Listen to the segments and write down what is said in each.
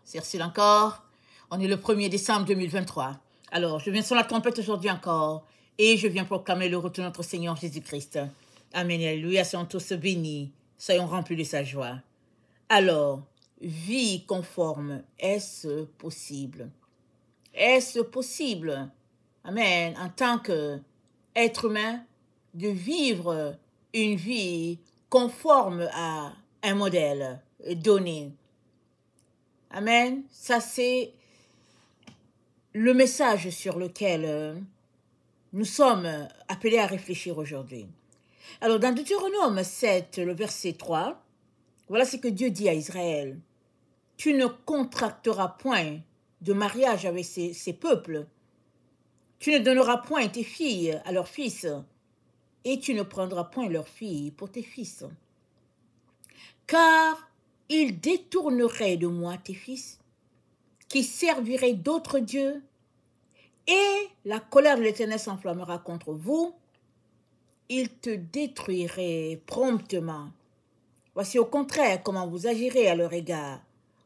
Cyril encore. On est le 1er décembre 2023. Alors, je viens sur la trompette aujourd'hui encore et je viens proclamer le retour de notre Seigneur Jésus-Christ. Amen, alléluia, soyons tous bénis, soyons remplis de sa joie. Alors, vie conforme, est-ce possible? Est-ce possible, amen, en tant qu'être humain, de vivre une vie conforme à un modèle donné? Amen. Ça, c'est le message sur lequel nous sommes appelés à réfléchir aujourd'hui. Alors, dans Deutéronome 7, le verset 3, voilà ce que Dieu dit à Israël. Tu ne contracteras point de mariage avec ces peuples. Tu ne donneras point tes filles à leurs fils, et tu ne prendras point leurs filles pour tes fils. Car ils détourneraient de moi tes fils, qui serviraient d'autres dieux, et la colère de l'Éternel s'enflammera contre vous. Ils te détruiraient promptement. Voici au contraire comment vous agirez à leur égard.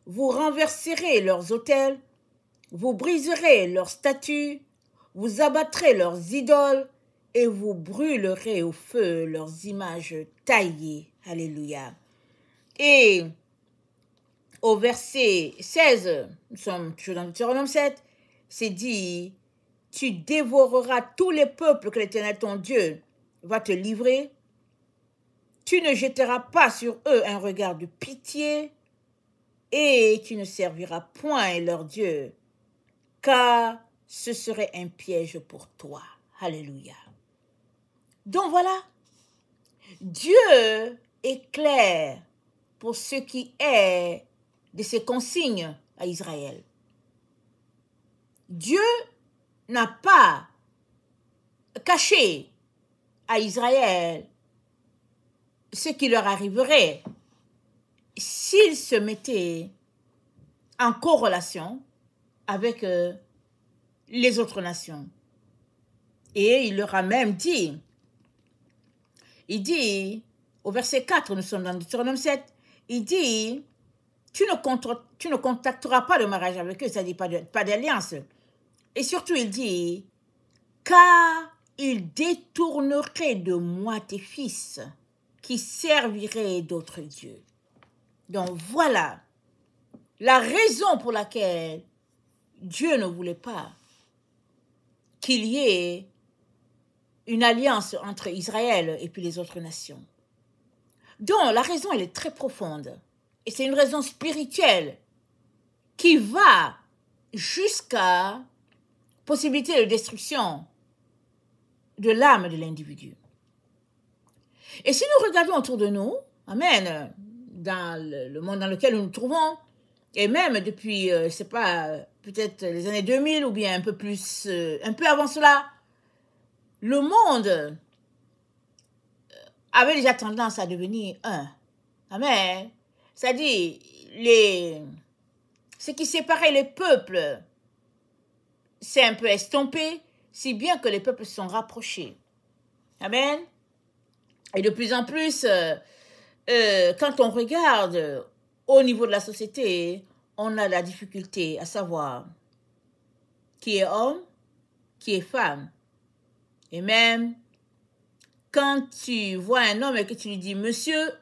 Vous renverserez leurs autels, vous briserez leurs statues, vous abattrez leurs idoles, et vous brûlerez au feu leurs images taillées. Alléluia. Et au verset 16, nous sommes toujours dans Deutéronome 7, c'est dit, tu dévoreras tous les peuples que l'Éternel ton Dieu va te livrer. Tu ne jetteras pas sur eux un regard de pitié et tu ne serviras point leur Dieu, car ce serait un piège pour toi. Alléluia. Donc voilà, Dieu est clair pour ce qui est de ses consignes à Israël. Dieu n'a pas caché à Israël ce qui leur arriverait s'ils se mettaient en corrélation avec les autres nations. Et il leur a même dit, il dit, au verset 4, nous sommes dans Deutéronome 7, il dit, tu ne contacteras pas de mariage avec eux, c'est-à-dire pas d'alliance. Et surtout, il dit, car ils détourneraient de moi tes fils, qui serviraient d'autres dieux. Donc voilà la raison pour laquelle Dieu ne voulait pas qu'il y ait une alliance entre Israël et puis les autres nations. Donc la raison, elle est très profonde. Et c'est une raison spirituelle qui va jusqu'à possibilité de destruction de l'âme de l'individu. Et si nous regardons autour de nous, amen, dans le monde dans lequel nous nous trouvons, et même depuis, je ne sais pas, peut-être les années 2000 ou bien un peu plus, un peu avant cela, le monde avait déjà tendance à devenir un. Amen. C'est-à-dire, ce qui séparait les peuples s'est un peu estompé, si bien que les peuples se sont rapprochés. Amen. Et de plus en plus, quand on regarde au niveau de la société, on a la difficulté à savoir qui est homme, qui est femme. Et même, quand tu vois un homme et que tu lui dis « Monsieur »,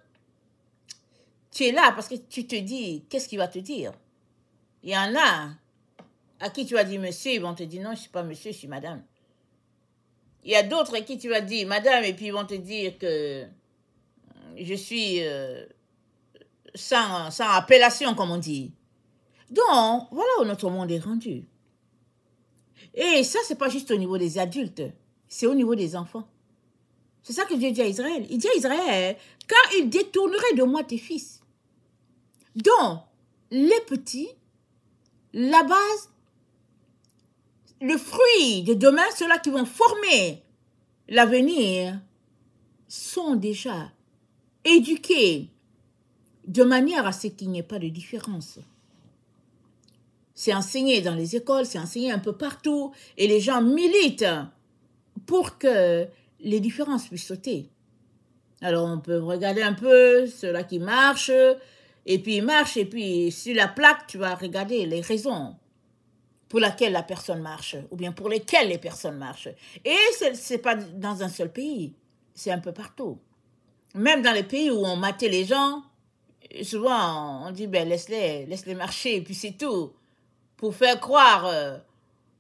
tu es là parce que tu te dis, qu'est-ce qu'il va te dire? Il y en a à qui tu vas dire « Monsieur », ils vont te dire « Non, je ne suis pas monsieur, je suis madame ». Il y a d'autres à qui tu vas dire « Madame » et puis ils vont te dire que je suis sans appellation, comme on dit. Donc, voilà où notre monde est rendu. Et ça, ce n'est pas juste au niveau des adultes, c'est au niveau des enfants. C'est ça que Dieu dit à Israël. Il dit à Israël, car ils détourneraient de moi tes fils. Donc, les petits, la base, le fruit de demain, ceux-là qui vont former l'avenir, sont déjà éduqués de manière à ce qu'il n'y ait pas de différence. C'est enseigné dans les écoles, c'est enseigné un peu partout, et les gens militent pour que les différences puissent sauter. Alors, on peut regarder un peu ceux-là qui marchent, et puis il marche, et puis sur la plaque, tu vas regarder les raisons pour lesquelles la personne marche, ou bien pour lesquelles les personnes marchent. Et ce n'est pas dans un seul pays, c'est un peu partout. Même dans les pays où on matait les gens, souvent on dit, ben laisse-les marcher, et puis c'est tout. Pour faire croire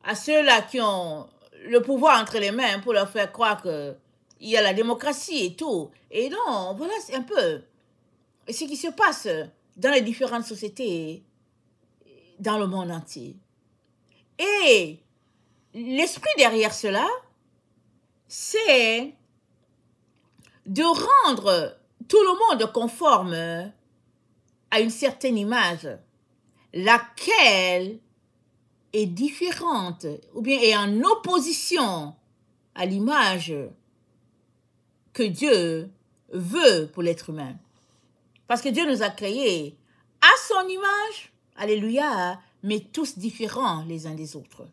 à ceux-là qui ont le pouvoir entre les mains, pour leur faire croire qu'il y a la démocratie et tout. Et non, voilà, c'est un peu ce qui se passe dans les différentes sociétés dans le monde entier. Et l'esprit derrière cela, c'est de rendre tout le monde conforme à une certaine image, laquelle est différente ou bien est en opposition à l'image que Dieu veut pour l'être humain. Parce que Dieu nous a créés à son image, alléluia, mais tous différents les uns des autres.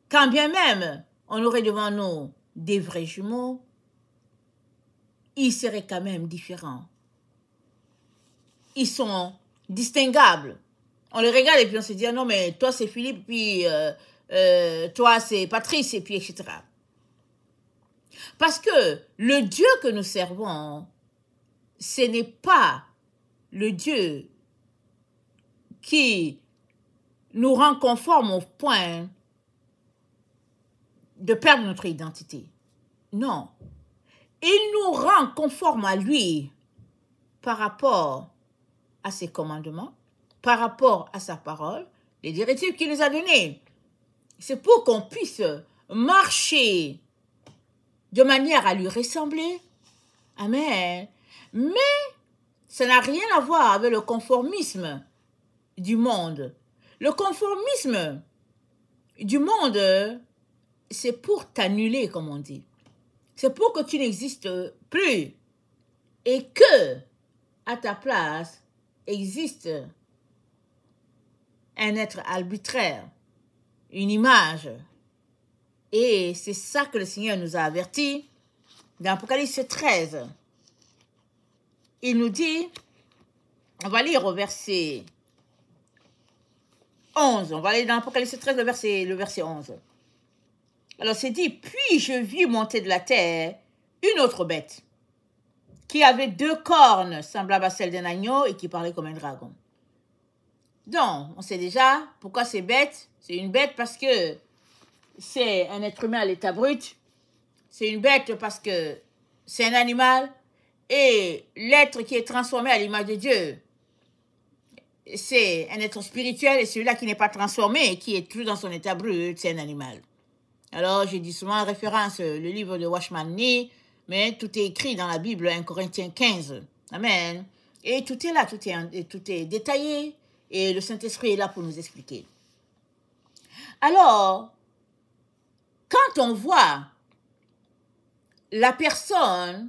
Quand bien même on aurait devant nous des vrais jumeaux, ils seraient quand même différents. Ils sont distinguables. On les regarde et puis on se dit, ah non, mais toi c'est Philippe, puis toi c'est Patrice, et puis etc. Parce que le Dieu que nous servons, ce n'est pas le Dieu qui nous rend conformes au point de perdre notre identité. Non. Il nous rend conformes à lui par rapport à ses commandements, par rapport à sa parole, les directives qu'il nous a données. C'est pour qu'on puisse marcher de manière à lui ressembler. Amen. Mais ça n'a rien à voir avec le conformisme du monde. Le conformisme du monde, c'est pour t'annuler, comme on dit. C'est pour que tu n'existes plus et que, à ta place, existe un être arbitraire, une image. Et c'est ça que le Seigneur nous a avertis dans Apocalypse 13. Il nous dit, on va lire au verset 11, on va aller dans Apocalypse 13, le verset 11. Alors c'est dit, puis je vis monter de la terre une autre bête, qui avait 2 cornes semblables à celles d'un agneau et qui parlait comme un dragon. Donc, on sait déjà pourquoi c'est bête. C'est une bête parce que c'est un être humain à l'état brut. C'est une bête parce que c'est un animal. Et l'être qui est transformé à l'image de Dieu, c'est un être spirituel. Et celui-là qui n'est pas transformé et qui est toujours dans son état brut, c'est un animal. Alors, je dis souvent en référence le livre de Watchman Nee, mais tout est écrit dans la Bible, 1 Corinthiens 15. Amen. Et tout est là, tout est détaillé. Et le Saint-Esprit est là pour nous expliquer. Alors, quand on voit la personne,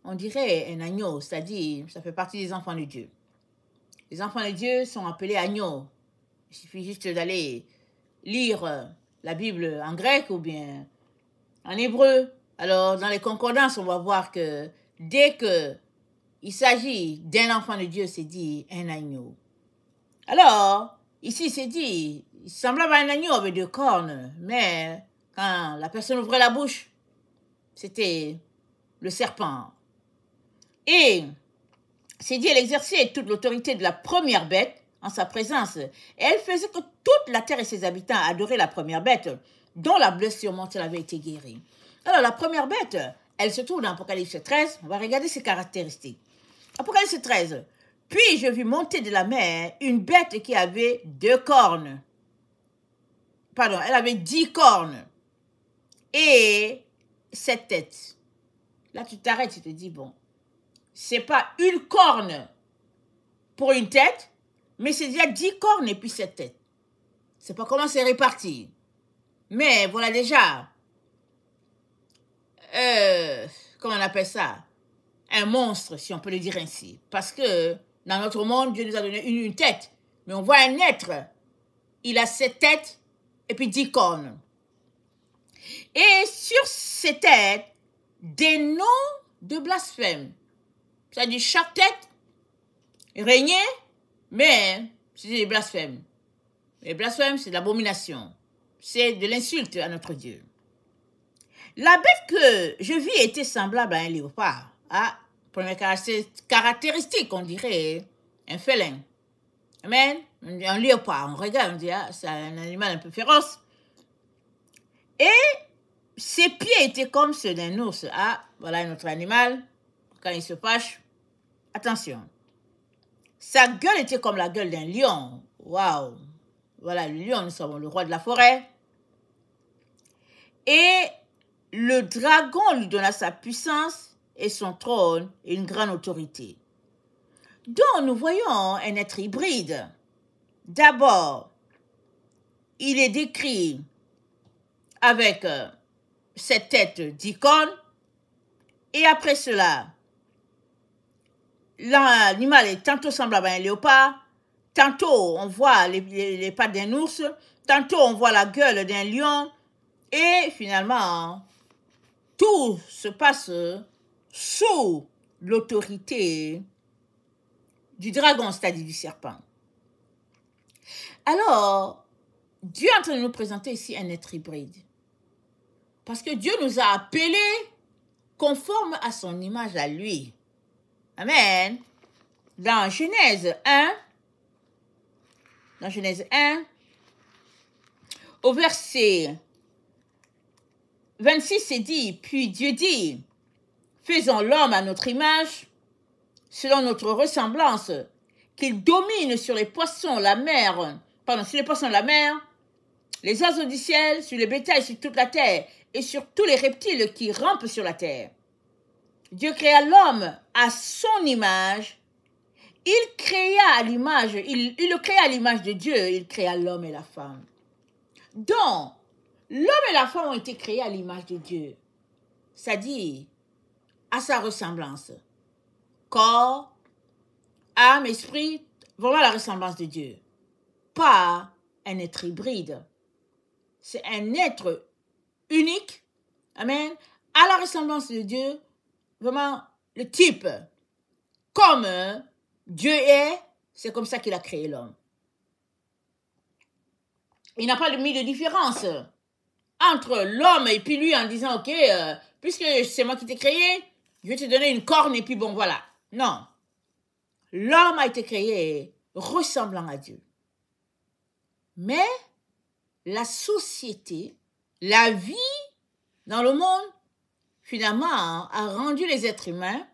on dirait un agneau, c'est-à-dire, ça fait partie des enfants de Dieu. Les enfants de Dieu sont appelés agneaux. Il suffit juste d'aller lire la Bible en grec ou bien en hébreu. Alors, dans les concordances, on va voir que dès qu'il s'agit d'un enfant de Dieu, c'est dit un agneau. Alors, ici, c'est dit, il semblait un agneau avec 2 cornes, mais quand la personne ouvrait la bouche, c'était le serpent. Et c'est dit, elle exerçait toute l'autorité de la première bête en sa présence. Et elle faisait que toute la terre et ses habitants adoraient la première bête, dont la blessure mortelle avait été guérie. Alors, la première bête, elle se trouve dans Apocalypse 13. On va regarder ses caractéristiques. Apocalypse 13. Puis je vis monter de la mer une bête qui avait 2 cornes. Pardon, elle avait 10 cornes. Et 7 têtes. Là, tu t'arrêtes, tu te dis, bon, c'est pas une corne pour une tête, mais c'est déjà 10 cornes et puis 7 têtes. C'est pas comment c'est réparti. Mais voilà déjà, comment on appelle ça? Un monstre, si on peut le dire ainsi. Parce que dans notre monde, Dieu nous a donné une tête. Mais on voit un être, il a 7 têtes et puis 10 cornes. Et sur ces têtes, des noms de blasphème. C'est-à-dire chaque tête régner, mais c'est des blasphèmes. Les blasphèmes, c'est de l'abomination. C'est de l'insulte à notre Dieu. La bête que je vis était semblable à un léopard. Ah, première caractéristique, on dirait un félin. Amen. Un léopard, on regarde, on dit, ah, c'est un animal un peu féroce. Et ses pieds étaient comme ceux d'un ours. Ah, voilà notre animal. Quand il se fâche, attention. Sa gueule était comme la gueule d'un lion. Waouh! Voilà, le lion, nous sommes le roi de la forêt. Et le dragon lui donna sa puissance et son trône et une grande autorité. Donc, nous voyons un être hybride. D'abord, il est décrit avec cette tête d'icône. Et après cela, l'animal est tantôt semblable à un léopard, tantôt on voit les pattes d'un ours, tantôt on voit la gueule d'un lion, et finalement, tout se passe sous l'autorité du dragon, c'est-à-dire du serpent. Alors, Dieu est en train de nous présenter ici un être hybride. Parce que Dieu nous a appelés conforme à son image à lui. Amen. Dans Genèse 1, au verset 26, c'est dit, puis Dieu dit, faisons l'homme à notre image, selon notre ressemblance, qu'il domine sur les poissons, sur les poissons de la mer, les oiseaux du ciel, sur les bétails, sur toute la terre, et sur tous les reptiles qui rampent sur la terre. Dieu créa l'homme à son image. Il le créa à l'image de Dieu. Il créa l'homme et la femme. Donc, l'homme et la femme ont été créés à l'image de Dieu. C'est-à-dire, à sa ressemblance. Corps, âme, esprit, vraiment la ressemblance de Dieu. Pas un être hybride. C'est un être unique. Amen. À la ressemblance de Dieu. Vraiment, le type, comme Dieu est, c'est comme ça qu'il a créé l'homme. Il n'a pas mis de différence entre l'homme et puis lui en disant, ok, puisque c'est moi qui t'ai créé, je vais te donner une corne et puis bon, voilà. Non. L'homme a été créé ressemblant à Dieu. Mais la société, la vie dans le monde, finalement, a rendu les êtres humains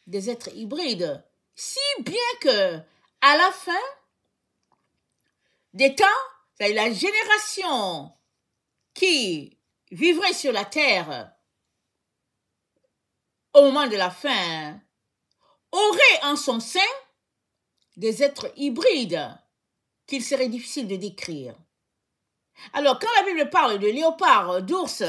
des êtres hybrides. Si bien que, à la fin des temps, c'est la génération qui vivrait sur la terre au moment de la fin aurait en son sein des êtres hybrides qu'il serait difficile de décrire. Alors, quand la Bible parle de léopard, d'ours,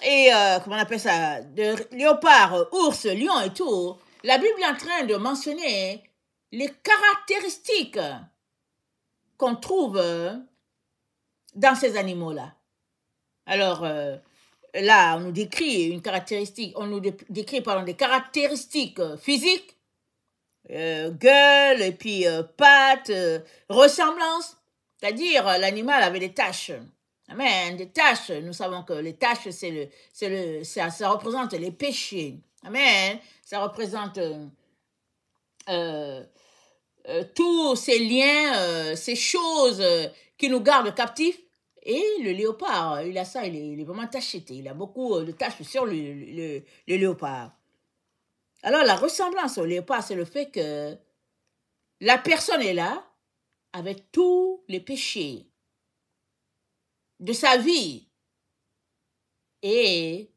et comment on appelle ça, de léopard, ours, lion et tout, la Bible est en train de mentionner les caractéristiques qu'on trouve dans ces animaux-là. Alors, là, on nous décrit des caractéristiques physiques, gueule, et puis pattes, ressemblance. C'est-à-dire, l'animal avait des taches. Amen. Des taches. Nous savons que les taches, ça représente les péchés. Amen. Ça représente tous ces liens, ces choses qui nous gardent captifs. Et le léopard, il a ça, il est vraiment tacheté. Il a beaucoup de taches sur le léopard. Alors, la ressemblance au léopard, c'est le fait que la personne est là avec tous les péchés de sa vie. Et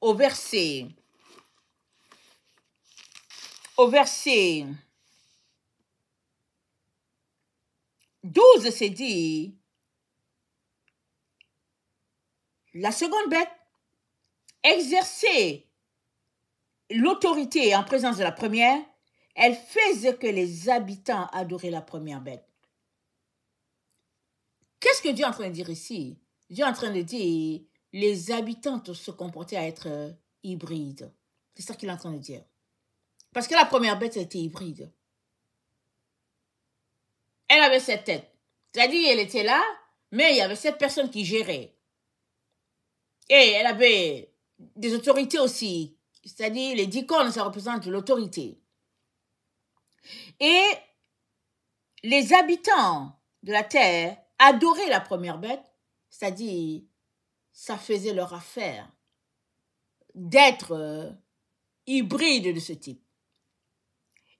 au verset 12, c'est dit, la seconde bête exerçait l'autorité en présence de la première, elle faisait que les habitants adoraient la première bête. Qu'est-ce que Dieu est en train de dire ici? Dieu est en train de dire, les habitants se comportaient à être hybrides. C'est ça qu'il est en train de dire. Parce que la première bête était hybride. avait 7 têtes. C'est-à-dire, elle était là, mais il y avait 7 personnes qui géraient. Et elle avait des autorités aussi. C'est-à-dire, les 10 cornes, ça représente l'autorité. Et les habitants de la terre adoraient la première bête, c'est-à-dire, ça faisait leur affaire d'être hybride de ce type.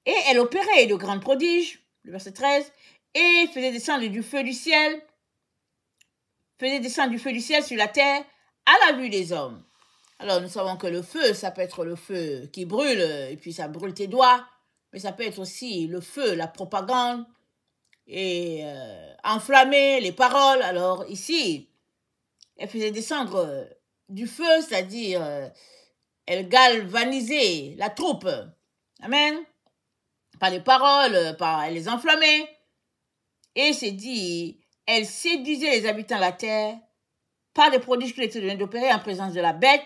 Et elle opérait de grands prodiges, le verset 13, et faisait descendre du feu du ciel, sur la terre à la vue des hommes. Alors, nous savons que le feu, ça peut être le feu qui brûle, et puis ça brûle tes doigts, mais ça peut être aussi le feu, la propagande, et enflammer les paroles. Alors, ici, elle faisait descendre du feu, c'est-à-dire, elle galvanisait la troupe. Amen. Par les paroles, elle les enflammait. Et c'est dit, elle séduisait les habitants de la terre par des prodiges qu'il était donné d'opérer en présence de la bête,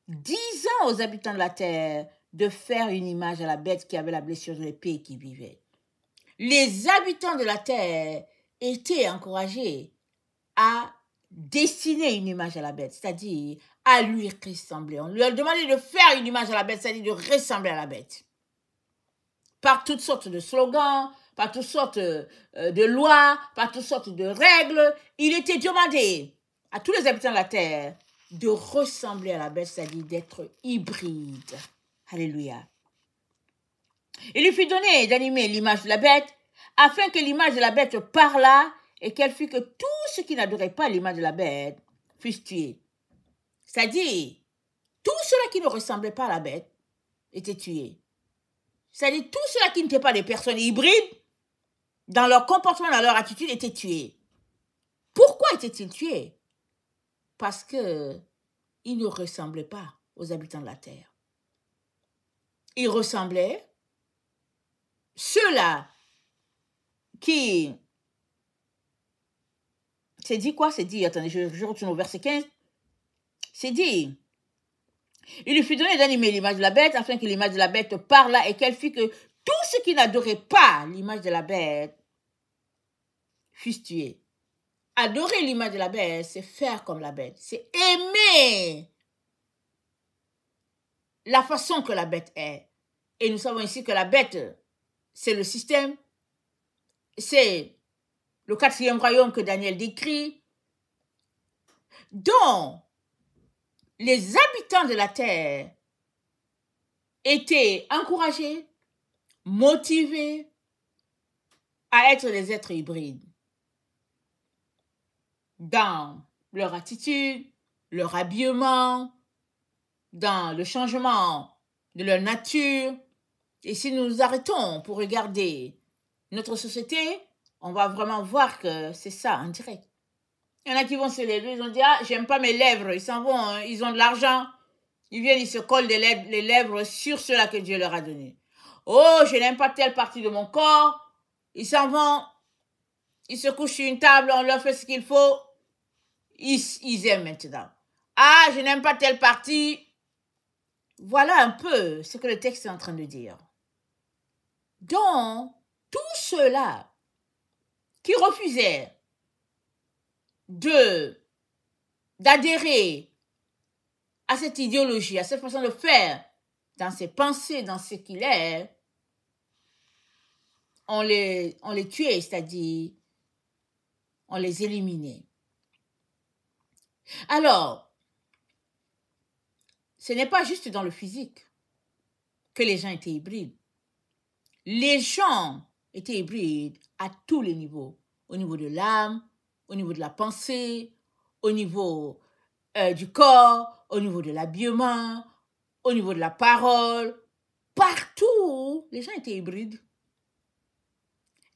disant aux habitants de la terre de faire une image à la bête qui avait la blessure de l'épée et qui vivait. Les habitants de la terre étaient encouragés à dessiner une image à la bête, c'est-à-dire à lui ressembler. On lui a demandé de faire une image à la bête, c'est-à-dire de ressembler à la bête. Par toutes sortes de slogans, par toutes sortes de lois, par toutes sortes de règles, il était demandé à tous les habitants de la terre de ressembler à la bête, c'est-à-dire d'être hybride. Alléluia. Il lui fut donné d'animer l'image de la bête, afin que l'image de la bête parlât et qu'elle fût que tous ceux qui n'adoraient pas l'image de la bête fussent tués. C'est-à-dire, tous ceux-là qui ne ressemblaient pas à la bête étaient tués. C'est-à-dire, tous ceux-là qui n'étaient pas des personnes hybrides, dans leur comportement, dans leur attitude, étaient tués. Pourquoi étaient-ils tués? Parce qu'ils ne ressemblaient pas aux habitants de la terre. Ils ressemblaient, ceux-là qui... C'est dit quoi? C'est dit, attendez, je retourne au verset 15. C'est dit, il lui fut donné d'animer l'image de la bête, afin que l'image de la bête parlât et qu'elle fît que tous ceux qui n'adoraient pas l'image de la bête fussent tués. Adorer l'image de la bête, c'est faire comme la bête. C'est aimer la façon que la bête est. Et nous savons ici que la bête, c'est le système, c'est le 4e royaume que Daniel décrit, dont les habitants de la terre étaient encouragés, motivés à être des êtres hybrides dans leur attitude, leur habillement, dans le changement de leur nature. Et si nous nous arrêtons pour regarder notre société, on va vraiment voir que c'est ça en direct. Il y en a qui vont se lever, ils vont dire, ah, j'aime pas mes lèvres, ils s'en vont, hein, ils ont de l'argent, ils viennent, ils se collent les lèvres sur ceux-là que Dieu leur a donné. Oh, je n'aime pas telle partie de mon corps, ils s'en vont, ils se couchent sur une table, on leur fait ce qu'il faut, ils aiment maintenant. Ah, je n'aime pas telle partie. Voilà un peu ce que le texte est en train de dire. Donc, tous ceux-là qui refusaient d'adhérer à cette idéologie, à cette façon de faire, dans ses pensées, dans ce qu'il est, on les tuait, c'est-à-dire on les éliminait. Alors, ce n'est pas juste dans le physique que les gens étaient hybrides. Les gens étaient hybrides à tous les niveaux. Au niveau de l'âme, au niveau de la pensée, au niveau du corps, au niveau de l'habillement, au niveau de la parole. Partout, les gens étaient hybrides.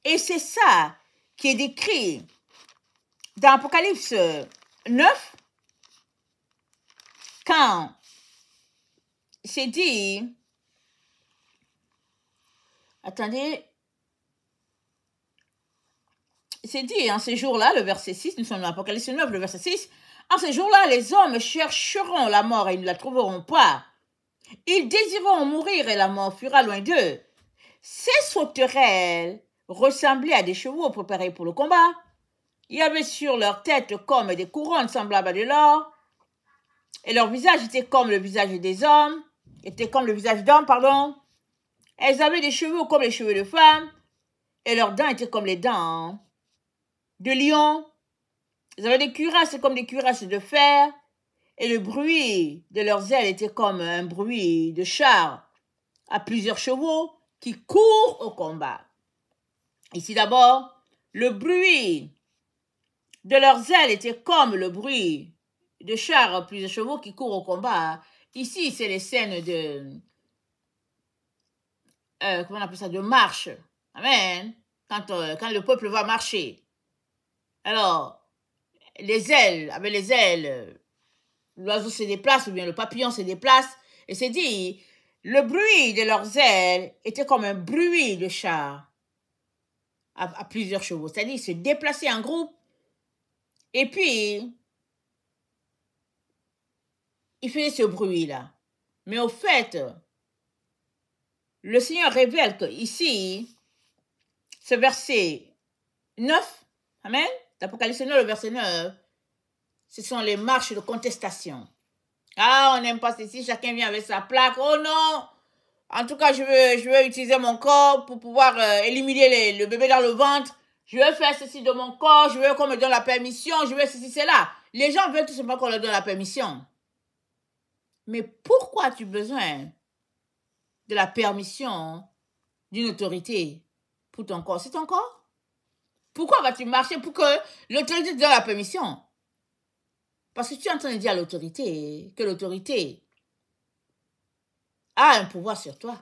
Et c'est ça qui est décrit dans Apocalypse 9, quand c'est dit, attendez, c'est dit en ces jours-là, le verset 6, nous sommes dans Apocalypse 9, le verset 6, en ces jours-là, les hommes chercheront la mort et ils ne la trouveront pas. Ils désireront mourir et la mort fuira loin d'eux. Ces sauterelles ressemblaient à des chevaux préparés pour le combat. Il y avait sur leur tête comme des couronnes semblables à de l'or, et leur visage était comme le visage des hommes, était comme le visage d'hommes, pardon. Elles avaient des cheveux comme les cheveux de femmes, et leurs dents étaient comme les dents de lion. Elles avaient des cuirasses comme des cuirasses de fer, et le bruit de leurs ailes était comme un bruit de char à plusieurs chevaux qui courent au combat. Ici d'abord, le bruit de leurs ailes était comme le bruit de chars à plusieurs chevaux qui courent au combat. Ici, c'est les scènes de comment on appelle ça, de marche. Amen. Quand le peuple va marcher. Alors, les ailes, avec les ailes, l'oiseau se déplace ou bien le papillon se déplace. Et c'est dit, le bruit de leurs ailes était comme un bruit de char à plusieurs chevaux. C'est-à-dire, ils se déplaçaient en groupe. Et puis, ils faisaient ce bruit-là. Mais au fait, le Seigneur révèle que ici, ce verset 9, amen, d'Apocalypse 9, le verset 9, ce sont les marches de contestation. Ah, on n'aime pas ceci, chacun vient avec sa plaque. Oh non! En tout cas, je veux utiliser mon corps pour pouvoir éliminer le bébé dans le ventre. Je veux faire ceci de mon corps, je veux qu'on me donne la permission, je veux ceci, cela. Les gens veulent tout simplement qu'on leur donne la permission. Mais pourquoi as-tu besoin de la permission d'une autorité pour ton corps? C'est ton corps? Pourquoi vas-tu marcher pour que l'autorité te donne la permission? Parce que tu es en train de dire à l'autorité que l'autorité a un pouvoir sur toi.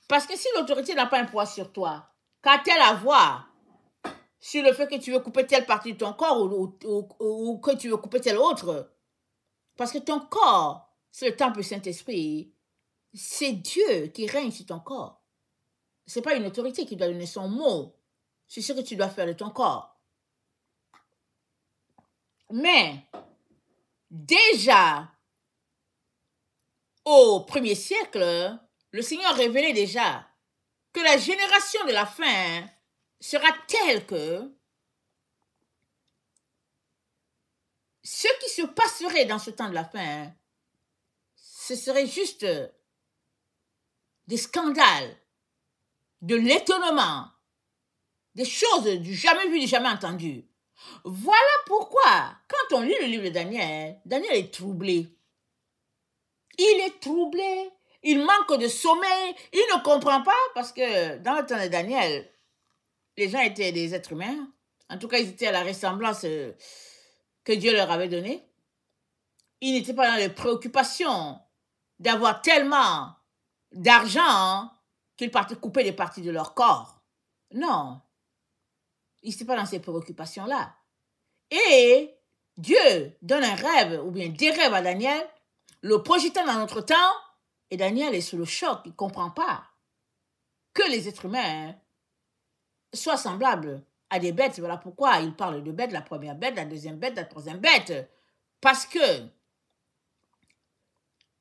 Parce que si l'autorité n'a pas un pouvoir sur toi, qu'a-t-elle à voir sur le fait que tu veux couper telle partie de ton corps ou que tu veux couper telle autre? Parce que ton corps, c'est le temple du Saint-Esprit. C'est Dieu qui règne sur ton corps. Ce n'est pas une autorité qui doit donner son mot sur ce que tu dois faire de ton corps. Mais, déjà, au 1er siècle, le Seigneur révélait déjà que la génération de la fin sera telle que ce qui se passerait dans ce temps de la fin, ce serait juste des scandales, de l'étonnement, des choses du jamais vu, du jamais entendu. Voilà pourquoi, quand on lit le livre de Daniel, Daniel est troublé. Il est troublé, il manque de sommeil, il ne comprend pas parce que dans le temps de Daniel, les gens étaient des êtres humains. En tout cas, ils étaient à la ressemblance que Dieu leur avait donnée. Ils n'étaient pas dans les préoccupations d'avoir tellement d'argent qu'ils partaient couper des parties de leur corps. Non, ils n'étaient pas dans ces préoccupations-là. Et Dieu donne un rêve ou bien des rêves à Daniel, le projetant dans notre temps, et Daniel est sous le choc, il ne comprend pas que les êtres humains soient semblables à des bêtes. Voilà pourquoi il parle de bêtes, la première bête, la deuxième bête, la troisième bête. Parce que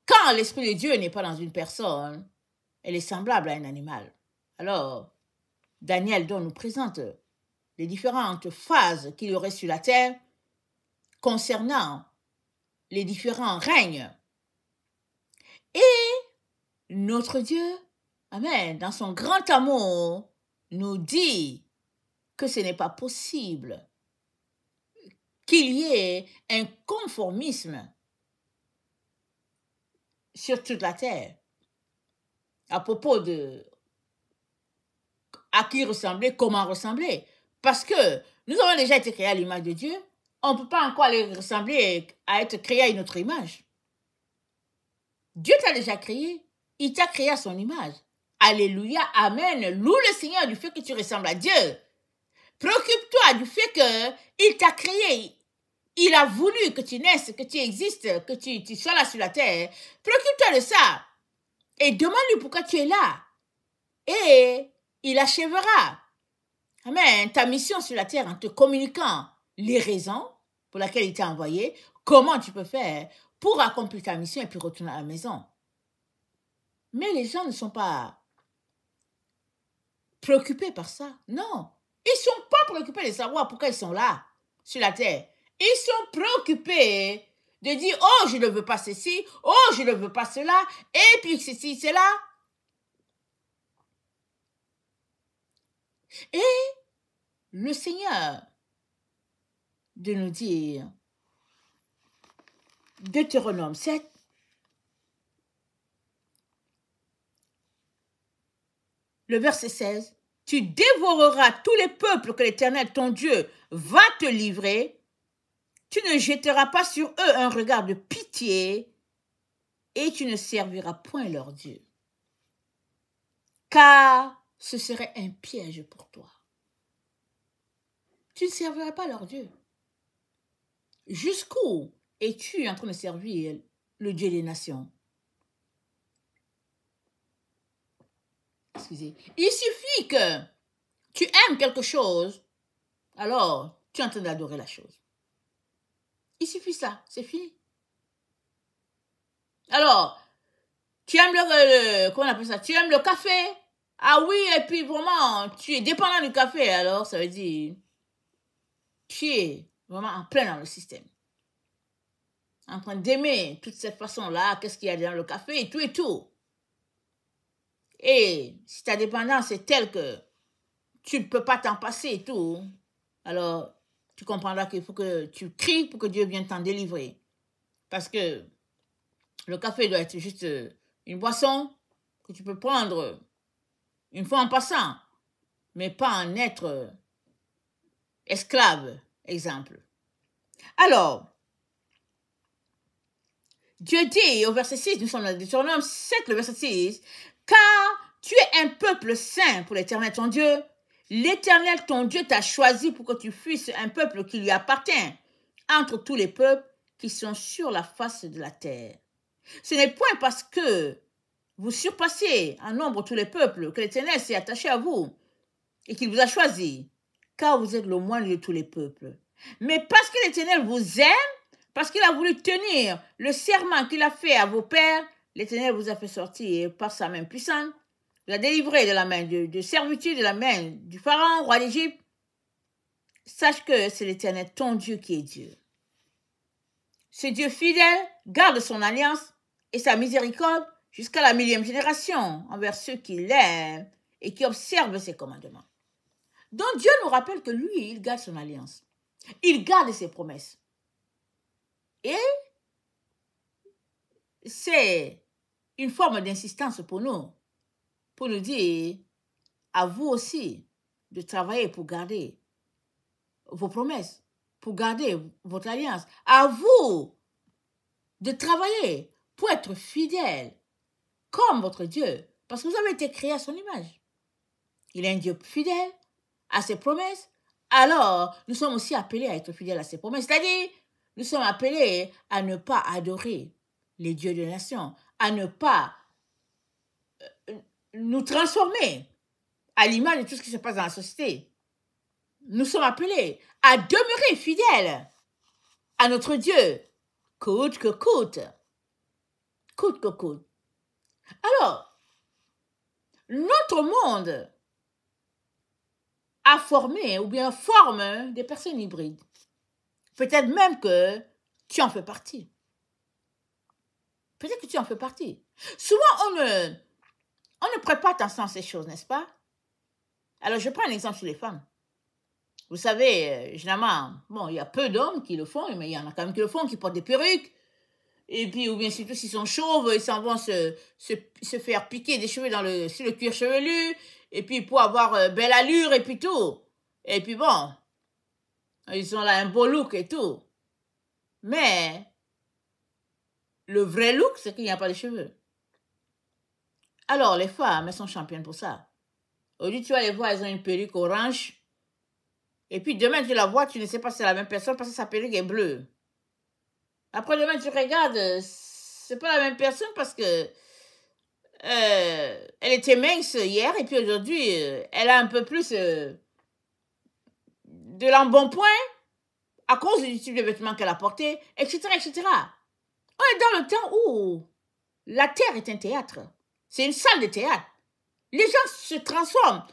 quand l'Esprit de Dieu n'est pas dans une personne, elle est semblable à un animal. Alors, Daniel donc nous présente les différentes phases qu'il y aurait sur la terre concernant les différents règnes. Et notre Dieu, amen, dans son grand amour, nous dit que ce n'est pas possible qu'il y ait un conformisme sur toute la terre à propos de à qui ressembler, comment ressembler. Parce que nous avons déjà été créés à l'image de Dieu, on ne peut pas encore aller ressembler à être créé à une autre image. Dieu t'a déjà créé, il t'a créé à son image. Alléluia, amen. Loue le Seigneur du fait que tu ressembles à Dieu. Préoccupe-toi du fait qu'il t'a créé. Il a voulu que tu naisses, que tu existes, que tu sois là sur la terre. Préoccupe-toi de ça. Et demande-lui pourquoi tu es là. Et il achèvera. Amen. Ta mission sur la terre en te communiquant les raisons pour lesquelles il t'a envoyé, comment tu peux faire pour accomplir ta mission et puis retourner à la maison. Mais les gens ne sont pas préoccupés par ça. Non. Ils ne sont pas préoccupés de savoir pourquoi ils sont là, sur la terre. Ils sont préoccupés de dire, oh, je ne veux pas ceci, oh, je ne veux pas cela, et puis ceci, cela. Et le Seigneur de nous dire, Deutéronome 7, le verset 16, tu dévoreras tous les peuples que l'Éternel, ton Dieu, va te livrer. Tu ne jetteras pas sur eux un regard de pitié et tu ne serviras point leur Dieu. Car ce serait un piège pour toi. Tu ne serviras pas leur Dieu. Jusqu'où es-tu en train de servir le Dieu des nations? Excusez. Il suffit que tu aimes quelque chose, alors tu es en train d'adorer la chose. Il suffit ça, c'est fini. Alors, tu aimes comment on appelle ça? Tu aimes le café? Ah oui, et puis vraiment, tu es dépendant du café, alors ça veut dire tu es vraiment en plein dans le système. En train d'aimer toute cette façon-là, qu'est-ce qu'il y a dans le café et tout et tout. Et si ta dépendance est telle que tu ne peux pas t'en passer et tout, alors tu comprendras qu'il faut que tu cries pour que Dieu vienne t'en délivrer. Parce que le café doit être juste une boisson que tu peux prendre une fois en passant, mais pas en être esclave, exemple. Alors, Dieu dit au verset 6, nous sommes dans Deutéronome 7, le verset 6, car tu es un peuple saint pour l'Éternel ton Dieu. L'Éternel ton Dieu t'a choisi pour que tu fuisses un peuple qui lui appartient entre tous les peuples qui sont sur la face de la terre. Ce n'est point parce que vous surpassez en nombre tous les peuples que l'Éternel s'est attaché à vous et qu'il vous a choisi, car vous êtes le moindre de tous les peuples. Mais parce que l'Éternel vous aime, parce qu'il a voulu tenir le serment qu'il a fait à vos pères, l'Éternel vous a fait sortir par sa main puissante, vous a délivré de la main de servitude, de la main du Pharaon, roi d'Égypte. Sache que c'est l'Éternel, ton Dieu, qui est Dieu. Ce Dieu fidèle garde son alliance et sa miséricorde jusqu'à la 1000e génération envers ceux qui l'aiment et qui observent ses commandements. Donc Dieu nous rappelle que lui, il garde son alliance. Il garde ses promesses. Et c'est une forme d'insistance pour nous dire à vous aussi de travailler pour garder vos promesses, pour garder votre alliance. À vous de travailler pour être fidèle comme votre Dieu, parce que vous avez été créés à son image. Il est un Dieu fidèle à ses promesses, alors nous sommes aussi appelés à être fidèles à ses promesses. C'est-à-dire, nous sommes appelés à ne pas adorer les dieux des nations, à ne pas nous transformer à l'image de tout ce qui se passe dans la société. Nous sommes appelés à demeurer fidèles à notre Dieu, coûte que coûte. Coûte que coûte. Alors, notre monde a formé ou bien forme des personnes hybrides. Peut-être même que tu en fais partie. Peut-être que tu en fais partie. Souvent, on ne prête pas attention à ces choses, n'est-ce pas? Alors, je prends un exemple sur les femmes. Vous savez, généralement, bon, il y a peu d'hommes qui le font, mais il y en a quand même qui le font, qui portent des perruques. Et puis, ou bien surtout s'ils sont chauves, ils s'en vont se faire piquer des cheveux sur le cuir chevelu, et puis pour avoir belle allure et puis tout. Et puis bon, ils ont là un beau look et tout. Mais le vrai look, c'est qu'il n'y a pas de cheveux. Alors, les femmes, elles sont championnes pour ça. Aujourd'hui, tu vas les voir, elles ont une perruque orange. Et puis demain, tu la vois, tu ne sais pas si c'est la même personne parce que sa perruque est bleue. Après demain, tu regardes, c'est pas la même personne parce que elle était mince hier et puis aujourd'hui, elle a un peu plus de l'embonpoint à cause du type de vêtements qu'elle a porté, etc., etc. On est dans le temps où la terre est un théâtre. C'est une salle de théâtre. Les gens se transforment.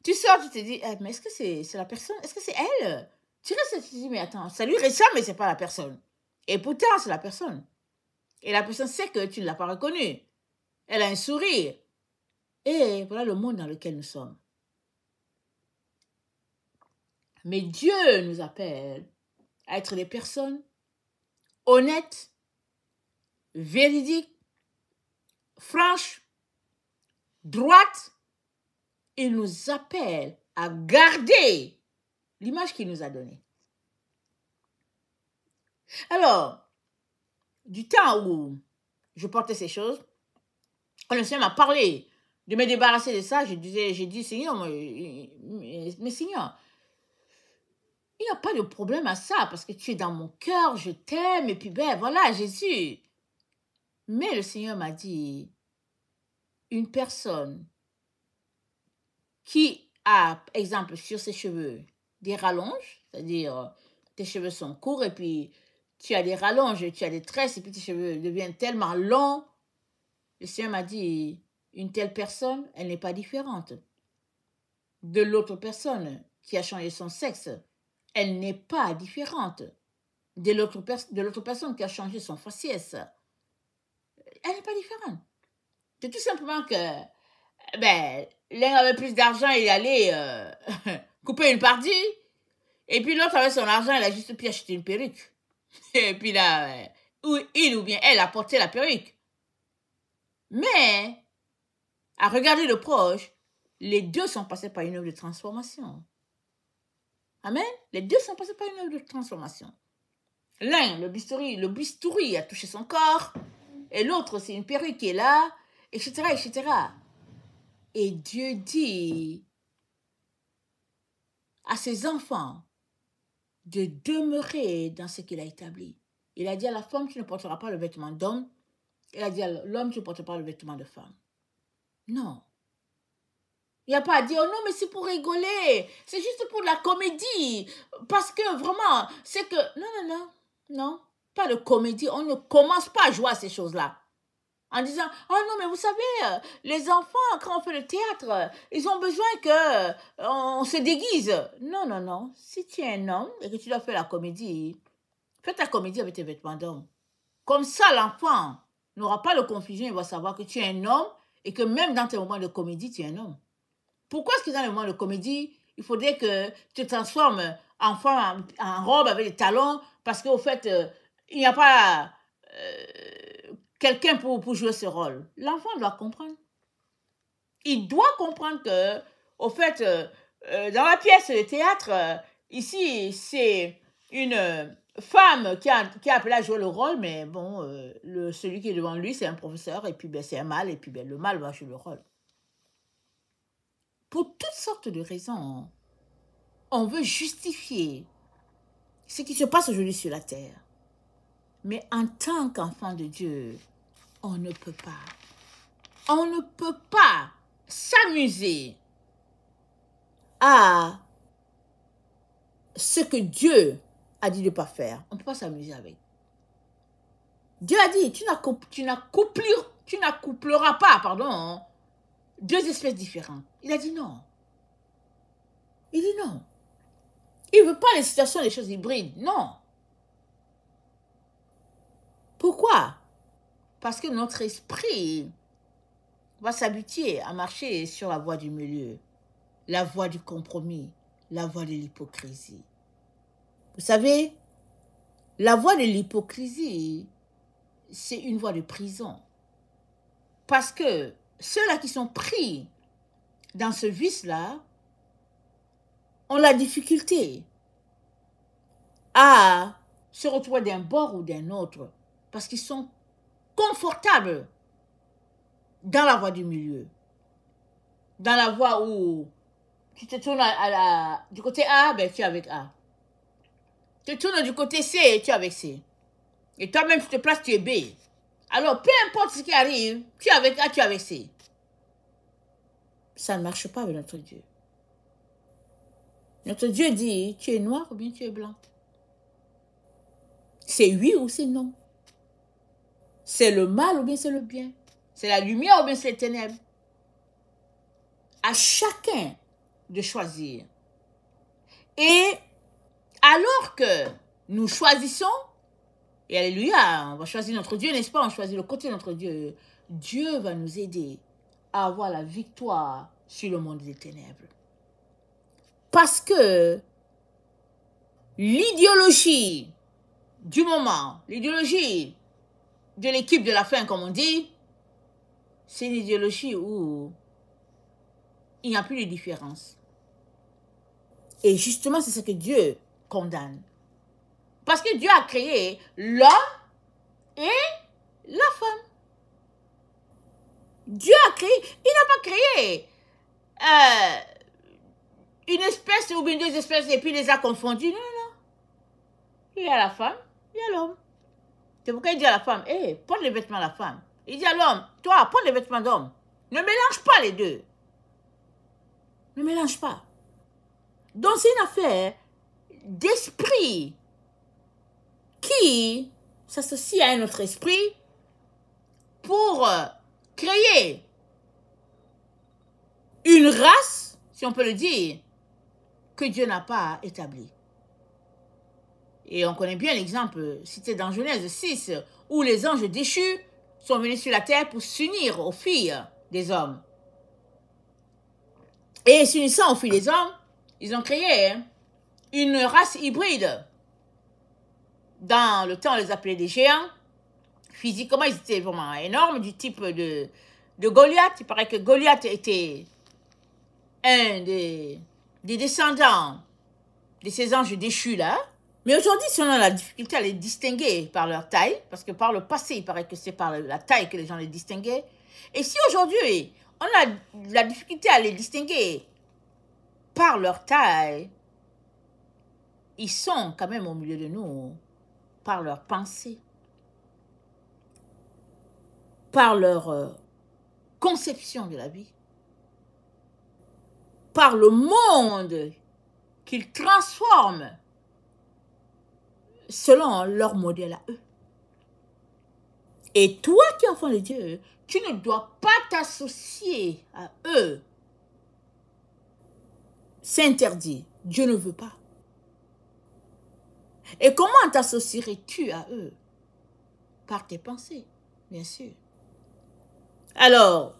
tu sors, tu te dis, mais est-ce que c'est la personne? Est-ce que c'est elle? Tu restes et tu te dis, mais attends, ça lui ressemble, mais c'est pas la personne. Et pourtant, c'est la personne. Et la personne sait que tu ne l'as pas reconnue. Elle a un sourire. Et voilà le monde dans lequel nous sommes. Mais Dieu nous appelle à être des personnes honnêtes, véridiques, franches, droites. Il nous appelle à garder l'image qu'il nous a donnée. Alors, du temps où je portais ces choses, quand le Seigneur m'a parlé de me débarrasser de ça, j'ai dit, Seigneur, mais Seigneur, il n'y a pas de problème à ça, parce que tu es dans mon cœur, je t'aime, et puis ben voilà, Jésus. Mais le Seigneur m'a dit, une personne qui a, exemple, sur ses cheveux, des rallonges, c'est-à-dire tes cheveux sont courts et puis tu as des rallonges, tu as des tresses et puis tes cheveux deviennent tellement longs. Le Seigneur m'a dit, une telle personne, elle n'est pas différente de l'autre personne qui a changé son sexe. Elle n'est pas différente de l'autre personne qui a changé son faciès. Elle n'est pas différente. C'est tout simplement que ben, l'un avait plus d'argent, il allait couper une partie. Et puis l'autre avait son argent, il a juste pu acheter une perruque. Et puis là, il ou bien elle a porté la perruque. Mais, à regarder de proche, les deux sont passés par une œuvre de transformation. Amen? Les deux sont passés par une œuvre de transformation. L'un, le bistouri a touché son corps. Et l'autre, c'est une perruque qui est là, etc., etc. Et Dieu dit à ses enfants de demeurer dans ce qu'il a établi. Il a dit à la femme, tu ne porteras pas le vêtement d'homme. Il a dit à l'homme, tu ne porteras pas le vêtement de femme. Non. Il n'y a pas à dire, oh non, mais c'est pour rigoler. C'est juste pour la comédie. Parce que vraiment, c'est que... Non. Pas de comédie. On ne commence pas à jouer à ces choses-là. En disant, oh non, mais vous savez, les enfants, quand on fait le théâtre, ils ont besoin qu'on se déguise. Non. Si tu es un homme et que tu dois faire la comédie, fais ta comédie avec tes vêtements d'homme. Comme ça, l'enfant n'aura pas de confusion, il va savoir que tu es un homme et que même dans tes moments de comédie, tu es un homme. Pourquoi est-ce que dans les moments de comédie, il faudrait que tu te transformes en femme en robe avec des talons parce qu'au fait, il n'y a pas quelqu'un pour jouer ce rôle. L'enfant doit comprendre. Il doit comprendre que, au fait, dans la pièce de théâtre, ici, c'est une femme qui a appelé à jouer le rôle, mais bon, celui qui est devant lui, c'est un professeur, et puis ben, c'est un mâle, et puis ben, le mâle va jouer le rôle. Pour toutes sortes de raisons, on veut justifier ce qui se passe aujourd'hui sur la terre. Mais en tant qu'enfant de Dieu, on ne peut pas. On ne peut pas s'amuser à ce que Dieu a dit de ne pas faire. On ne peut pas s'amuser avec. Dieu a dit, tu n'accoupleras pas, deux espèces différentes. Il a dit non. Il dit non. Il ne veut pas les situations, les choses hybrides. Non. Pourquoi? Parce que notre esprit va s'habituer à marcher sur la voie du milieu, la voie du compromis, la voie de l'hypocrisie. Vous savez, la voie de l'hypocrisie, c'est une voie de prison. Parce que ceux-là qui sont pris dans ce vice-là ont la difficulté à se retrouver d'un bord ou d'un autre parce qu'ils sont confortables dans la voie du milieu. Dans la voie où tu te tournes du côté A, ben tu es avec A. Tu te tournes du côté C, tu es avec C. Et toi-même, tu te places, tu es B. Alors, peu importe ce qui arrive, tu es avec A, tu es avec C. Ça ne marche pas avec notre Dieu. Notre Dieu dit, tu es noir ou bien tu es blanc. C'est oui ou c'est non. C'est le mal ou bien c'est le bien. C'est la lumière ou bien c'est les ténèbres. à chacun de choisir. Et alors que nous choisissons, et alléluia, on va choisir notre Dieu, n'est-ce pas? On choisit le côté de notre Dieu. Dieu va nous aider à avoir la victoire sur le monde des ténèbres. Parce que l'idéologie du moment, l'idéologie de l'équipe de la fin, comme on dit, c'est une idéologie où il n'y a plus de différence. Et justement, c'est ce que Dieu condamne. Parce que Dieu a créé l'homme et la femme. Dieu a créé, il n'a pas créé une espèce ou bien deux espèces et puis les a confondues. Non, non. Il y a la femme, il y a l'homme. C'est pourquoi il dit à la femme, hé, porte les vêtements de la femme. Il dit à l'homme, toi, porte les vêtements d'homme. Ne mélange pas les deux. Ne mélange pas. Donc c'est une affaire d'esprit qui s'associe à un autre esprit pour créer une race, si on peut le dire, que Dieu n'a pas établie. Et on connaît bien l'exemple cité dans Genèse 6, où les anges déchus sont venus sur la terre pour s'unir aux filles des hommes. Et s'unissant aux filles des hommes, ils ont créé une race hybride. Dans le temps, on les appelait des géants. Physiquement, ils étaient vraiment énormes, du type de Goliath. Il paraît que Goliath était un des descendants de ces anges déchus-là. Mais aujourd'hui, si on a la difficulté à les distinguer par leur taille, parce que par le passé, il paraît que c'est par la taille que les gens les distinguaient. Et si aujourd'hui, on a la difficulté à les distinguer par leur taille, ils sont quand même au milieu de nous par leur pensée, par leur conception de la vie, par le monde qu'ils transforment selon leur modèle à eux. Et toi qui es enfant de Dieu, tu ne dois pas t'associer à eux. C'est interdit. Dieu ne veut pas. Et comment t'associerais-tu à eux? Par tes pensées, bien sûr. Alors,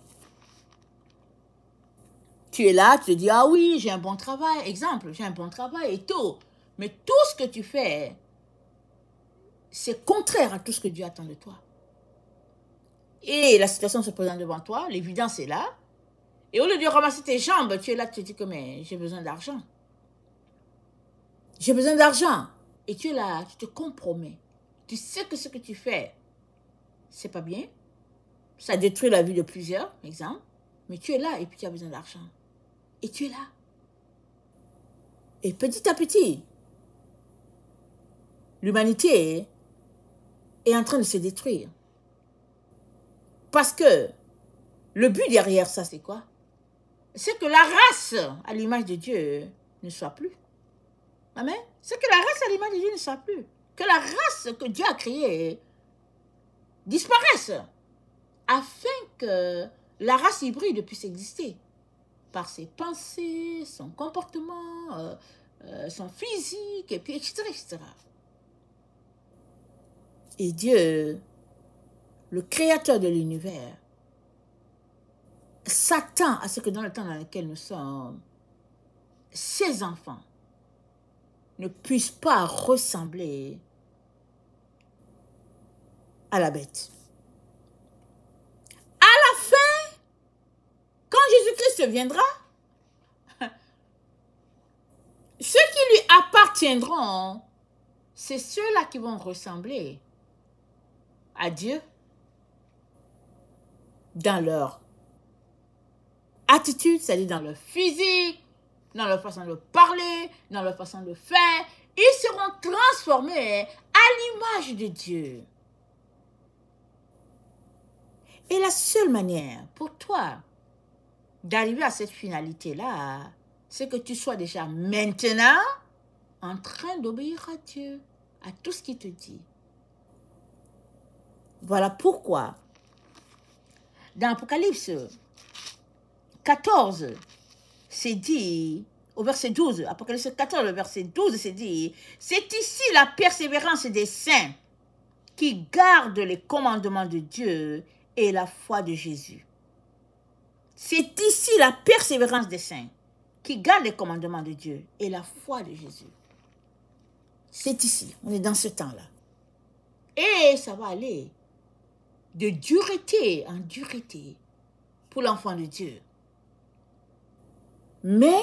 tu es là, tu te dis, ah oui, j'ai un bon travail. Exemple, j'ai un bon travail et tout. Mais tout ce que tu fais, c'est contraire à tout ce que Dieu attend de toi. Et la situation se présente devant toi, l'évidence est là. Et au lieu de ramasser tes jambes, tu es là, tu te dis que mais j'ai besoin d'argent. J'ai besoin d'argent. Et tu es là, tu te compromets. Tu sais que ce que tu fais, c'est pas bien. Ça détruit la vie de plusieurs, exemple. Mais tu es là et puis tu as besoin d'argent. Et tu es là. Et petit à petit, l'humanité est en train de se détruire. Parce que le but derrière ça, c'est quoi? C'est que la race à l'image de Dieu ne soit plus. Amen. C'est que la race à l'image de Dieu ne soit plus. Que la race que Dieu a créée disparaisse. Afin que la race hybride puisse exister. Par ses pensées, son comportement, son physique, et puis etc., etc. Et Dieu, le créateur de l'univers, s'attend à ce que dans le temps dans lequel nous sommes, ses enfants ne puissent pas ressembler à la bête. À la fin, quand Jésus-Christ viendra, ceux qui lui appartiendront, c'est ceux-là qui vont ressembler à Dieu dans leur attitude, c'est-à-dire dans leur physique, dans leur façon de parler, dans leur façon de faire. Ils seront transformés à l'image de Dieu. Et la seule manière pour toi d'arriver à cette finalité-là, c'est que tu sois déjà maintenant en train d'obéir à Dieu, à tout ce qu'il te dit. Voilà pourquoi, dans Apocalypse 14, c'est dit, au verset 12, Apocalypse 14, le verset 12, c'est dit, c'est ici la persévérance des saints qui gardent les commandements de Dieu et la foi de Jésus. C'est ici la persévérance des saints qui gardent les commandements de Dieu et la foi de Jésus. C'est ici, on est dans ce temps-là. Et ça va aller de dureté en dureté pour l'enfant de Dieu. Mais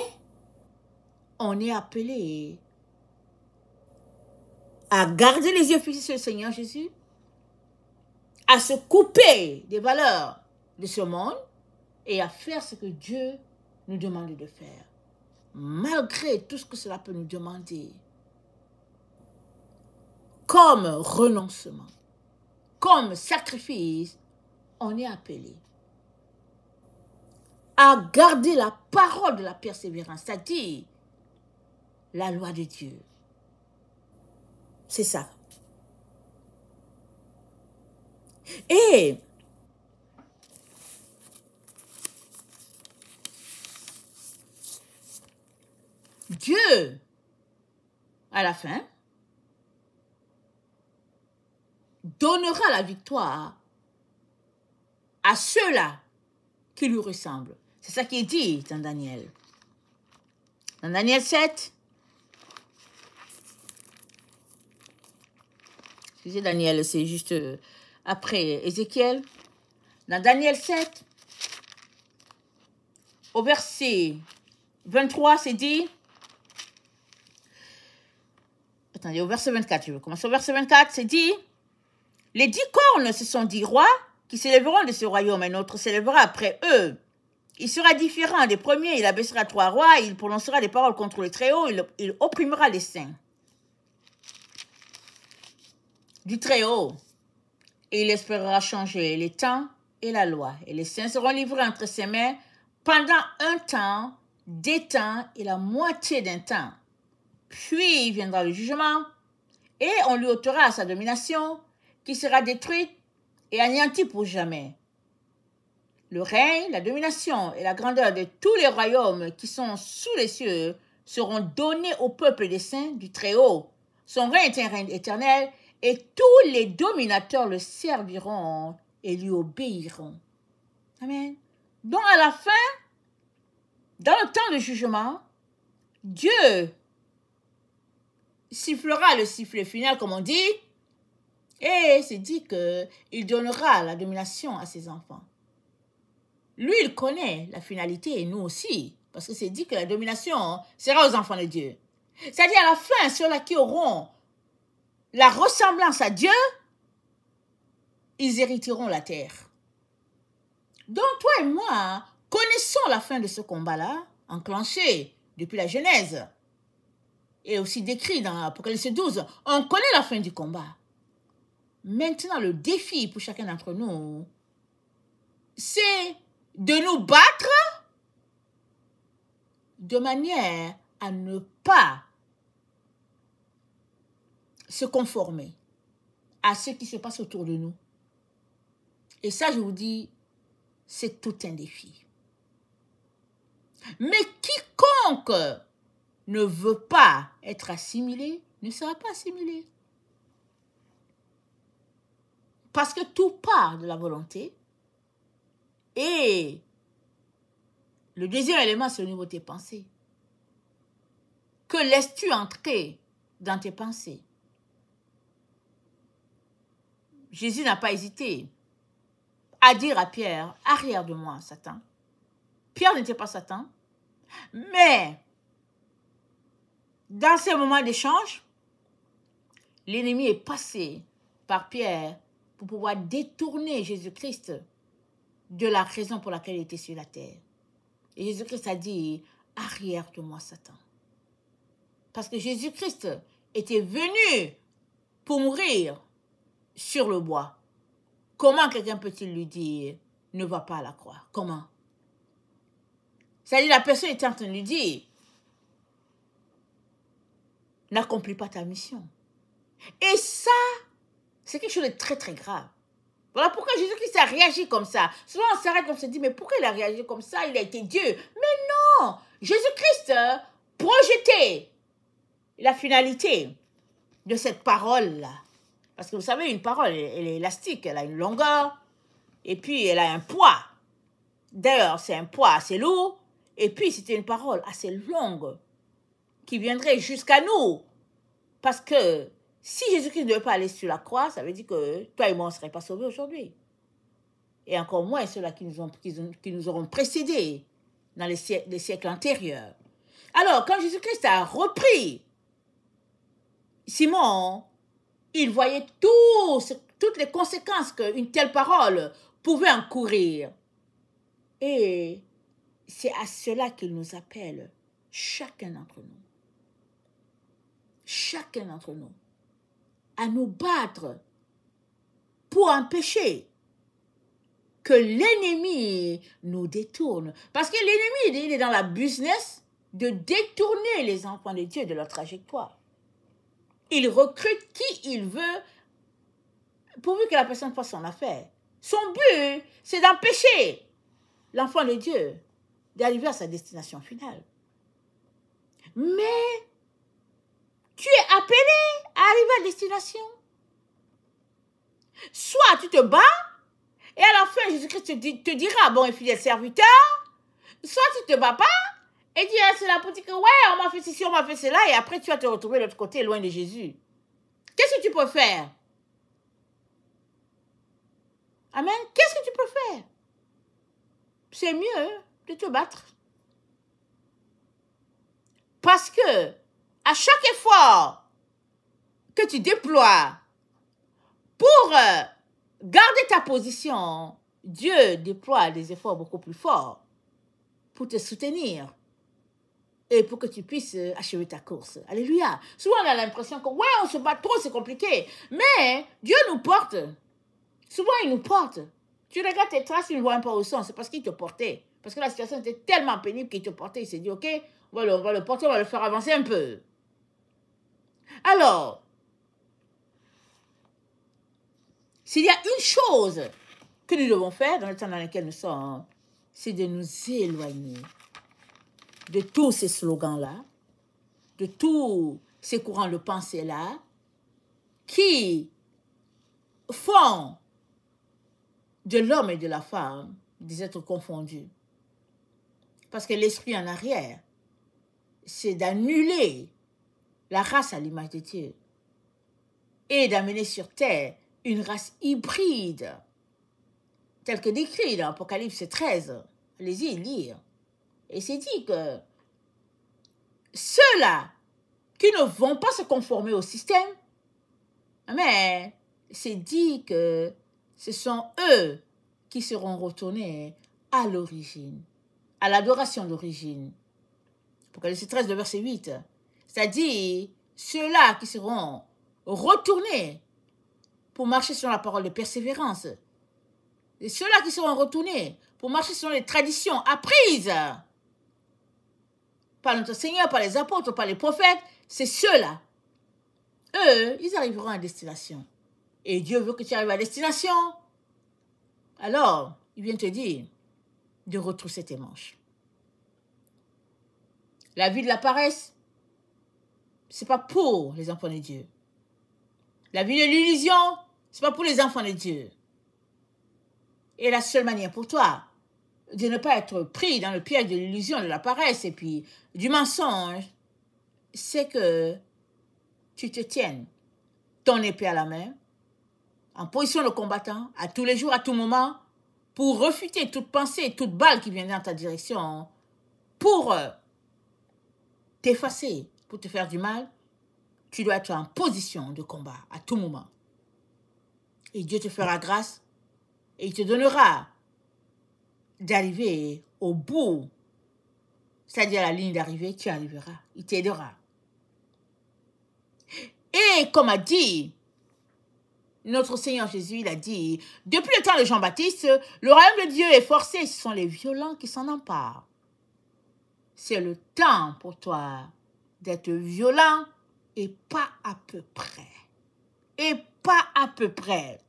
on est appelé à garder les yeux fixés sur le Seigneur Jésus, à se couper des valeurs de ce monde et à faire ce que Dieu nous demande de faire, malgré tout ce que cela peut nous demander, comme renoncement, comme sacrifice. On est appelé à garder la parole de la persévérance, c'est-à-dire la loi de Dieu. C'est ça. Et Dieu, à la fin, donnera la victoire à ceux-là qui lui ressemblent. C'est ça qui est dit dans Daniel. Dans Daniel 7, excusez Daniel, c'est juste après Ézéchiel. Dans Daniel 7, au verset 23, c'est dit, attendez, au verset 24, je vais commencer au verset 24, c'est dit, les 10 cornes, ce sont 10 rois qui s'élèveront de ce royaume, un autre s'élèvera après eux. Il sera différent des premiers, il abaissera 3 rois, il prononcera des paroles contre le Très-Haut, il opprimera les saints du Très-Haut, et il espérera changer les temps et la loi. Et les saints seront livrés entre ses mains pendant un temps, des temps et la moitié d'un temps. Puis viendra le jugement, et on lui ôtera sa domination, qui sera détruite et anéantie pour jamais. Le règne, la domination et la grandeur de tous les royaumes qui sont sous les cieux seront donnés au peuple des saints du Très-Haut. Son règne est un règne éternel, et tous les dominateurs le serviront et lui obéiront. Amen. Donc à la fin, dans le temps de jugement, Dieu sifflera le sifflet final, comme on dit, et c'est dit qu'il donnera la domination à ses enfants. Lui, il connaît la finalité, et nous aussi, parce que c'est dit que la domination sera aux enfants de Dieu. C'est-à-dire à la fin, ceux-là qui auront la ressemblance à Dieu, ils hériteront la terre. Donc toi et moi, connaissons la fin de ce combat-là, enclenché depuis la Genèse, et aussi décrit dans Apocalypse 12. On connaît la fin du combat. Maintenant, le défi pour chacun d'entre nous, c'est de nous battre de manière à ne pas se conformer à ce qui se passe autour de nous. Et ça, je vous dis, c'est tout un défi. Mais quiconque ne veut pas être assimilé ne sera pas assimilé. Parce que tout part de la volonté. Et le deuxième élément, c'est au niveau de tes pensées. Que laisses-tu entrer dans tes pensées? Jésus n'a pas hésité à dire à Pierre, arrière de moi, Satan. Pierre n'était pas Satan. Mais, dans ces moments d'échange, l'ennemi est passé par Pierre pour pouvoir détourner Jésus-Christ de la raison pour laquelle il était sur la terre. Et Jésus-Christ a dit, arrière de moi, Satan. Parce que Jésus-Christ était venu pour mourir sur le bois. Comment quelqu'un peut-il lui dire, ne va pas à la croix? Comment? C'est-à-dire, la personne était en train de lui dire, n'accomplis pas ta mission. Et ça, c'est quelque chose de très, très grave. Voilà pourquoi Jésus-Christ a réagi comme ça. Souvent, on s'arrête, on se dit, mais pourquoi il a réagi comme ça? Il a été Dieu. Mais non! Jésus-Christ projetait la finalité de cette parole-là. Parce que vous savez, une parole, elle est élastique, elle a une longueur, et puis elle a un poids. D'ailleurs, c'est un poids assez lourd, et puis c'était une parole assez longue, qui viendrait jusqu'à nous. Parce que si Jésus-Christ ne devait pas aller sur la croix, ça veut dire que toi et moi, on ne serait pas sauvés aujourd'hui. Et encore moins ceux-là qui nous auront précédés dans les siècles antérieurs. Alors, quand Jésus-Christ a repris Simon, il voyait toutes les conséquences qu'une telle parole pouvait encourir. Et c'est à cela qu'il nous appelle, chacun d'entre nous. Chacun d'entre nous. À nous battre pour empêcher que l'ennemi nous détourne. Parce que l'ennemi, il est dans la business de détourner les enfants de Dieu de leur trajectoire. Il recrute qui il veut, pourvu que la personne fasse son affaire. Son but, c'est d'empêcher l'enfant de Dieu d'arriver à sa destination finale. Mais tu es appelé à arriver à destination. Soit tu te bats, et à la fin, Jésus-Christ te dira, bon et fidèle serviteur, soit tu ne te bats pas, et tu es là pour dire que ouais, on m'a fait ceci, on m'a fait cela, et après tu vas te retrouver de l'autre côté, loin de Jésus. Qu'est-ce que tu peux faire? Amen. Qu'est-ce que tu peux faire? C'est mieux de te battre. Parce que à chaque effort que tu déploies pour garder ta position, Dieu déploie des efforts beaucoup plus forts pour te soutenir et pour que tu puisses achever ta course. Alléluia. Souvent, on a l'impression que, ouais, on se bat trop, c'est compliqué. Mais Dieu nous porte. Souvent, il nous porte. Tu regardes tes traces, tu ne vois même pas où sont. C'est parce qu'il te portait. Parce que la situation était tellement pénible qu'il te portait. Il s'est dit, OK, on va le porter, on va le faire avancer un peu. Alors, s'il y a une chose que nous devons faire dans le temps dans lequel nous sommes, c'est de nous éloigner de tous ces slogans-là, de tous ces courants de pensée-là, qui font de l'homme et de la femme des êtres confondus. Parce que l'esprit en arrière, c'est d'annuler la race à l'image de Dieu et d'amener sur terre une race hybride, telle que décrite dans Apocalypse 13. Allez-y lire. Et c'est dit que ceux-là qui ne vont pas se conformer au système, mais c'est dit que ce sont eux qui seront retournés à l'origine, à l'adoration d'origine. Apocalypse 13, verset 8. C'est-à-dire ceux-là qui seront retournés pour marcher sur la parole de persévérance. Et ceux-là qui seront retournés pour marcher sur les traditions apprises par notre Seigneur, par les apôtres, par les prophètes, c'est ceux-là. Eux, ils arriveront à destination. Et Dieu veut que tu arrives à destination. Alors, il vient te dire de retrousser tes manches. La vie de la paresse, c'est pas pour les enfants de Dieu. La vie de l'illusion, c'est pas pour les enfants de Dieu. Et la seule manière pour toi de ne pas être pris dans le piège de l'illusion, de la paresse et puis du mensonge, c'est que tu te tiennes ton épée à la main, en position de combattant, à tous les jours, à tout moment, pour refuter toute pensée, toute balle qui vient dans ta direction, pour t'effacer, pour te faire du mal. Tu dois être en position de combat à tout moment. Et Dieu te fera grâce et il te donnera d'arriver au bout, c'est-à-dire à la ligne d'arrivée, tu arriveras. Il t'aidera. Et comme a dit notre Seigneur Jésus, il a dit, depuis le temps de Jean-Baptiste, le royaume de Dieu est forcé, ce sont les violents qui s'en emparent. C'est le temps pour toi d'être violent et pas à peu près. Et pas à peu près.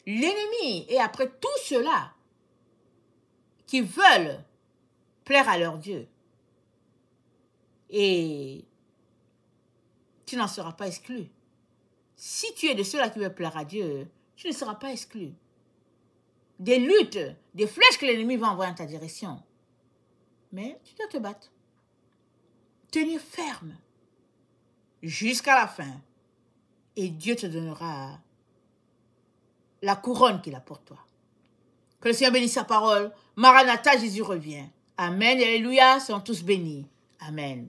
l'ennemi est après tous ceux-là qui veulent plaire à leur Dieu. Et tu n'en seras pas exclu. Si tu es de ceux-là qui veulent plaire à Dieu, tu ne seras pas exclu. Des luttes, des flèches que l'ennemi va envoyer en ta direction. Mais tu dois te battre. Tenir ferme jusqu'à la fin. Et Dieu te donnera la couronne qu'il a pour toi. Que le Seigneur bénisse sa parole. Maranatha, Jésus revient. Amen. Alléluia. Soyons tous bénis. Amen.